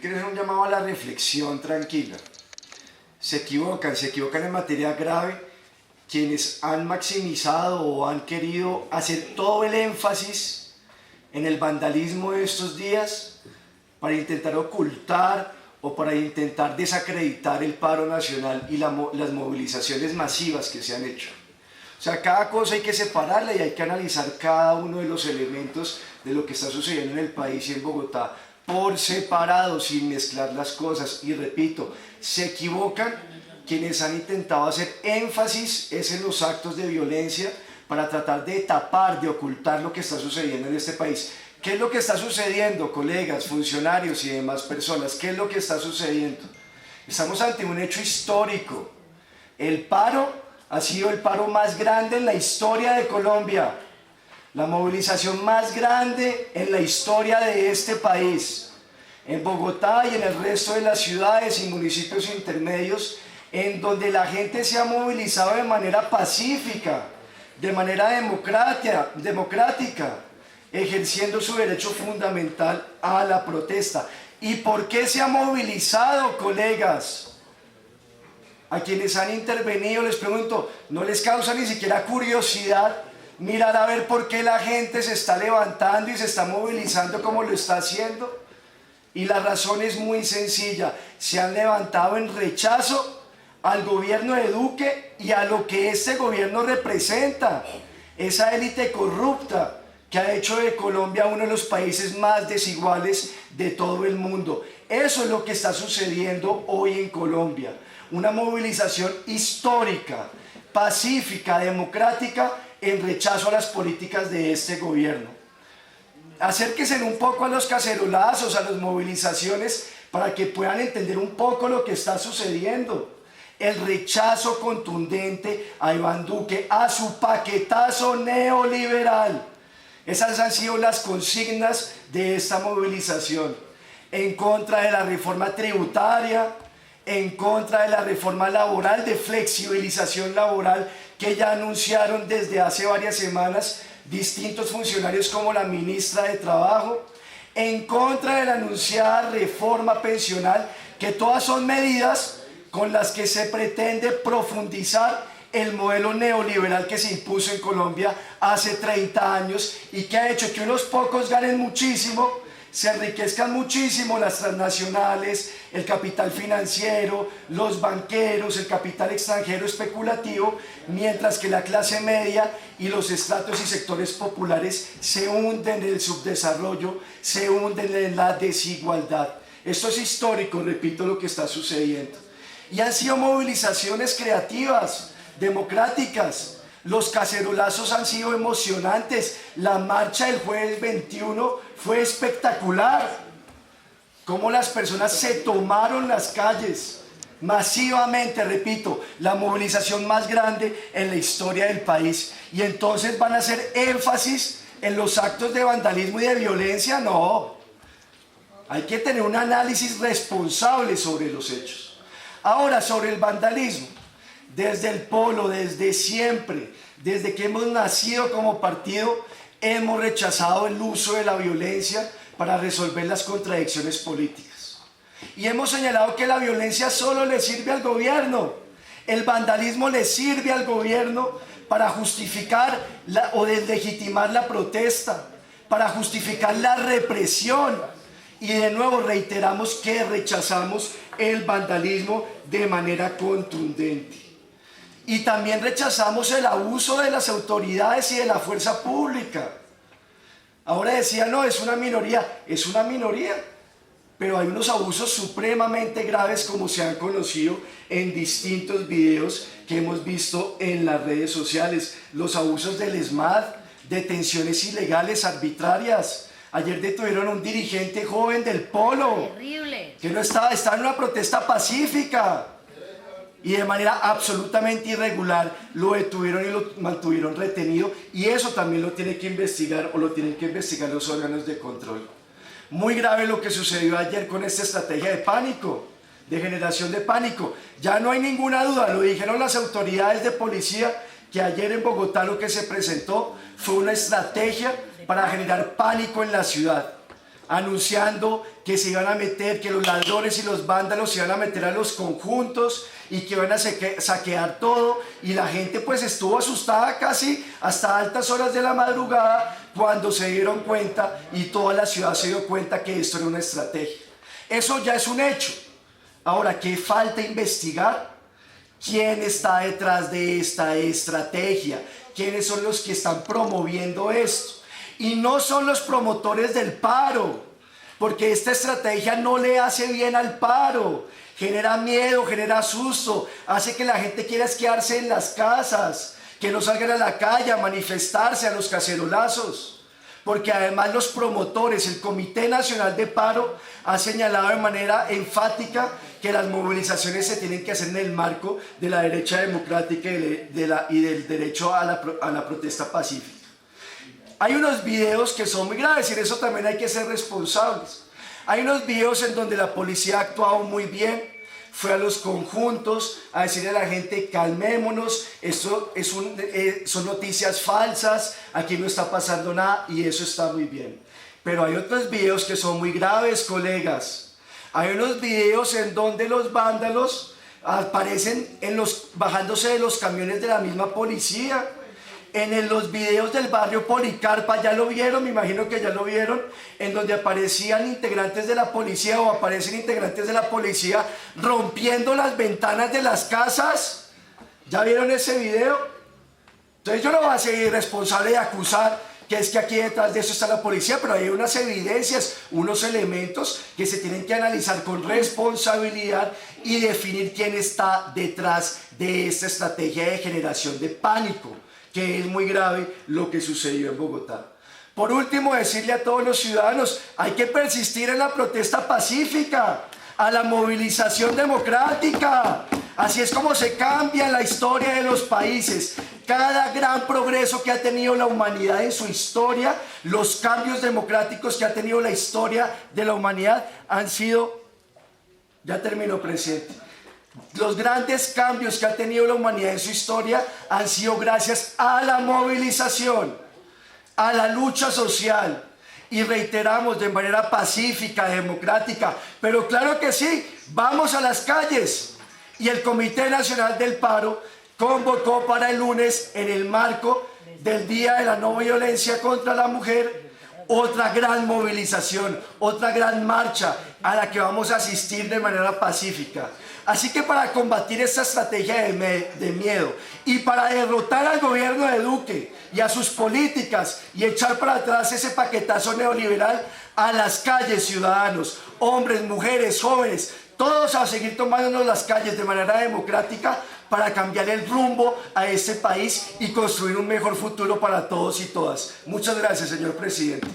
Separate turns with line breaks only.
quiero hacer un llamado a la reflexión tranquila. Se equivocan en materia grave quienes han maximizado o han querido hacer todo el énfasis en el vandalismo de estos días para intentar ocultar o para intentar desacreditar el paro nacional y las movilizaciones masivas que se han hecho. O sea, cada cosa hay que separarla y hay que analizar cada uno de los elementos de lo que está sucediendo en el país y en Bogotá por separado, sin mezclar las cosas. Y repito, se equivocan quienes han intentado hacer énfasis en los actos de violencia para tratar de tapar, de ocultar lo que está sucediendo en este país. ¿Qué es lo que está sucediendo, colegas, funcionarios y demás personas? ¿Qué es lo que está sucediendo? Estamos ante un hecho histórico. El paro ha sido el paro más grande en la historia de Colombia, la movilización más grande en la historia de este país. En Bogotá y en el resto de las ciudades y municipios intermedios, en donde la gente se ha movilizado de manera pacífica, de manera democrática, ejerciendo su derecho fundamental a la protesta. ¿Y por qué se ha movilizado, colegas? A quienes han intervenido les pregunto, ¿no les causa ni siquiera curiosidad mirar a ver por qué la gente se está levantando y se está movilizando como lo está haciendo? Y la razón es muy sencilla, se han levantado en rechazo al gobierno de Duque y a lo que este gobierno representa, esa élite corrupta que ha hecho de Colombia uno de los países más desiguales de todo el mundo. Eso es lo que está sucediendo hoy en Colombia. Una movilización histórica, pacífica, democrática, en rechazo a las políticas de este gobierno. Acérquense un poco a los cacerolazos, a las movilizaciones, para que puedan entender un poco lo que está sucediendo. El rechazo contundente a Iván Duque, a su paquetazo neoliberal. Esas han sido las consignas de esta movilización. En contra de la reforma tributaria, en contra de la reforma laboral, de flexibilización laboral que ya anunciaron desde hace varias semanas distintos funcionarios como la ministra de Trabajo, en contra de la anunciada reforma pensional, que todas son medidas con las que se pretende profundizar el modelo neoliberal que se impuso en Colombia hace 30 años y que ha hecho que unos pocos ganen muchísimo, se enriquezcan muchísimo las transnacionales, el capital financiero, los banqueros, el capital extranjero especulativo, mientras que la clase media y los estratos y sectores populares se hunden en el subdesarrollo, se hunden en la desigualdad. Esto es histórico, repito, lo que está sucediendo. Y han sido movilizaciones creativas, democráticas. Los cacerolazos han sido emocionantes. La marcha del jueves 21 fue espectacular. Cómo las personas se tomaron las calles masivamente, repito, la movilización más grande en la historia del país. Y entonces van a hacer énfasis en los actos de vandalismo y de violencia. No, hay que tener un análisis responsable sobre los hechos. Ahora, sobre el vandalismo. Desde el Polo, desde siempre, desde que hemos nacido como partido, hemos rechazado el uso de la violencia para resolver las contradicciones políticas. Y hemos señalado que la violencia solo le sirve al gobierno. El vandalismo le sirve al gobierno para justificar o deslegitimar la protesta, para justificar la represión. Y de nuevo reiteramos que rechazamos el vandalismo de manera contundente. Y también rechazamos el abuso de las autoridades y de la fuerza pública. Ahora decía, no, es una minoría, pero hay unos abusos supremamente graves como se han conocido en distintos videos que hemos visto en las redes sociales. Los abusos del ESMAD, detenciones ilegales, arbitrarias. Ayer detuvieron a un dirigente joven del Polo.
Terrible.
Que no estaba en una protesta pacífica. Y de manera absolutamente irregular lo detuvieron y lo mantuvieron retenido, y eso también lo tiene que investigar o lo tienen que investigar los órganos de control. Muy grave lo que sucedió ayer con esta estrategia de pánico, de generación de pánico. Ya no hay ninguna duda, lo dijeron las autoridades de policía, que ayer en Bogotá lo que se presentó fue una estrategia para generar pánico en la ciudad. anunciando que se iban a meter, que los ladrones y los vándalos se iban a meter a los conjuntos y que iban a saquear todo, y la gente pues estuvo asustada casi hasta altas horas de la madrugada cuando se dieron cuenta y toda la ciudad se dio cuenta que esto era una estrategia. Eso ya es un hecho. Ahora, ¿qué falta investigar? ¿Quién está detrás de esta estrategia? ¿Quiénes son los que están promoviendo esto? Y no son los promotores del paro, porque esta estrategia no le hace bien al paro. Genera miedo, genera susto, hace que la gente quiera quedarse en las casas, que no salgan a la calle a manifestarse, a los cacerolazos. Porque además los promotores, el Comité Nacional de Paro, ha señalado de manera enfática que las movilizaciones se tienen que hacer en el marco de la derecha democrática y del derecho a la protesta pacífica. Hay unos videos que son muy graves y en eso también hay que ser responsables. Hay unos videos en donde la policía ha actuado muy bien, fue a los conjuntos a decirle a la gente: calmémonos, esto son noticias falsas, aquí no está pasando nada, y eso está muy bien. Pero hay otros videos que son muy graves, colegas. Hay unos videos en donde los vándalos aparecen bajándose de los camiones de la misma policía. En los videos del barrio Policarpa, ya lo vieron, me imagino que ya lo vieron, en donde aparecían integrantes de la policía o aparecen integrantes de la policía rompiendo las ventanas de las casas. ¿Ya vieron ese video? Entonces yo no voy a ser irresponsable de acusar que es que aquí detrás de eso está la policía, pero hay unas evidencias, unos elementos que se tienen que analizar con responsabilidad y definir quién está detrás de esta estrategia de generación de pánico, que es muy grave lo que sucedió en Bogotá. Por último, decirle a todos los ciudadanos: hay que persistir en la protesta pacífica, a la movilización democrática. Así es como se cambia la historia de los países. Cada gran progreso que ha tenido la humanidad en su historia, los cambios democráticos que ha tenido la historia de la humanidad han sido... Ya terminó, presidente. Los grandes cambios que ha tenido la humanidad en su historia han sido gracias a la movilización, a la lucha social, y reiteramos, de manera pacífica, democrática, pero claro que sí, vamos a las calles. Y el Comité Nacional del Paro convocó para el lunes, en el marco del Día de la No Violencia contra la Mujer, otra gran movilización, otra gran marcha a la que vamos a asistir de manera pacífica. Así que para combatir esta estrategia de miedo y para derrotar al gobierno de Duque y a sus políticas y echar para atrás ese paquetazo neoliberal, a las calles, ciudadanos, hombres, mujeres, jóvenes, todos a seguir tomándonos las calles de manera democrática para cambiar el rumbo a este país y construir un mejor futuro para todos y todas. Muchas gracias, señor presidente.